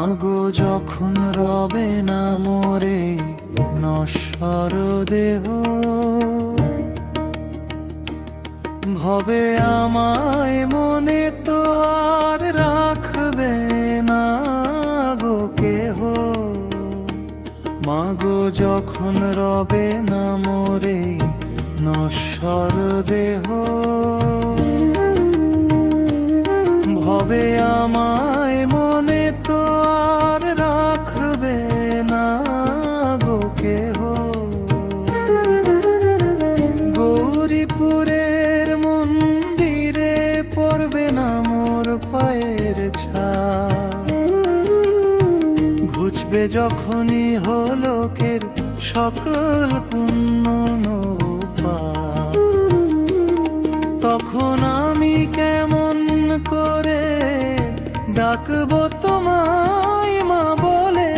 মাগো যখন রবে না মোরে নশ্বর দেহ, ভবে আমায় মনে তো আর রাখবে না গো কেহ। মাগো যখন রবে না মোরে নশ্বর দেহ, ভবে আমায় মনে তো আর রাখবে না গো কেহ। গৌরীপুরের মন্দিরে পড়বে না মোর পায়ের ছাপ, ঘুচবে যখনই হলোকের সকল পুণ্য পাপ, তখন আমি কেমন করে ডাকবো তোমায় মা বলে,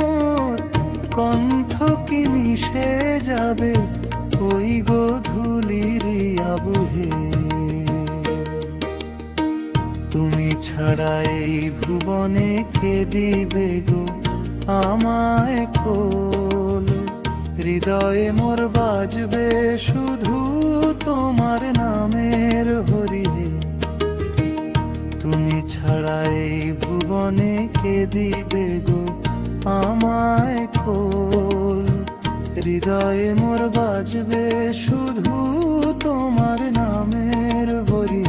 মোর কণ্ঠ কি মিশে যাবে ওই গোধূলির আবহে। তুমি ছাড়া এই ভুবনে কে দিবে গো আমায় কোল, হৃদয়ে মোর বাজবে শুধু তোমার নামের হরি। তুমি ছাড়া এই ভুবনে কে দিবে গো আমায় কোল, হৃদয়ে মোর বাজবে শুধু তোমার নামের হরি।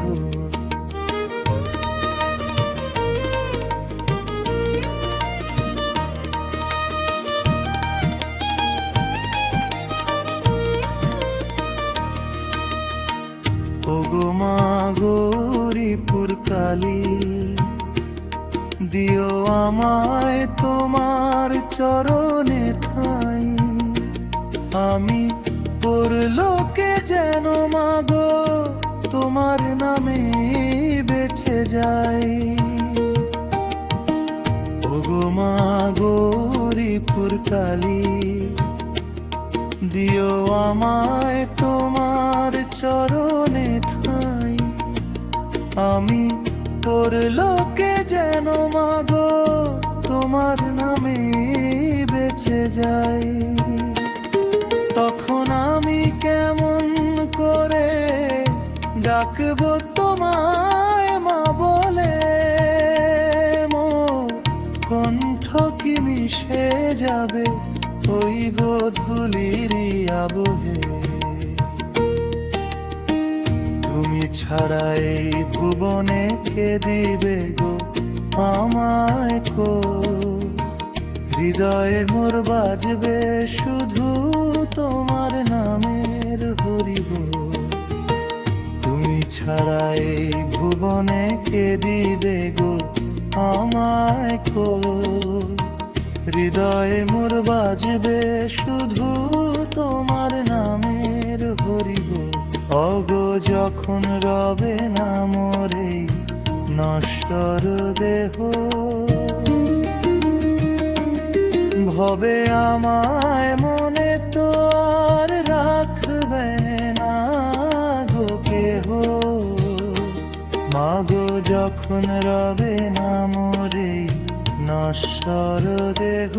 ওগো মা গৌরীপুর কালী, দিও আমায় তোমার চরণে ঠাঁই, আমি পরলোকে যেন মাগো তোমার নামে বেঁচে যাই। ওগো মা গৌরীপুর কালী, দিও আমায় তোমার চরণে ঠাঁই, আমি পরলোকে যেন মাগো তোমার নামে বেঁচে যাই। তখন আমি কেমন করে ডাকবো তোমায় মা বলে, মোর কণ্ঠ কি মিশে যাবে ওই গোধূলির আবহে। তুমি ছাড়া এই ভুবনে কে দিবে গো আমায় কোল, হৃদয়ে মোর বাজবে শুধু তোমার নামের হরি বল। তুমি ছাড়া এই ভুবনে কে দিবে গো আমায় কোল, হৃদয়ে মোর বাজবে শুধু তোমার নামের হরি বল। অগো যখন রবে না মোরে নশ্বর দেহ, ভবে আমায় মনে তো আর রাখবে না গো কেহ। মাগো যখন রবে না মোরে নশ্বর দেহ।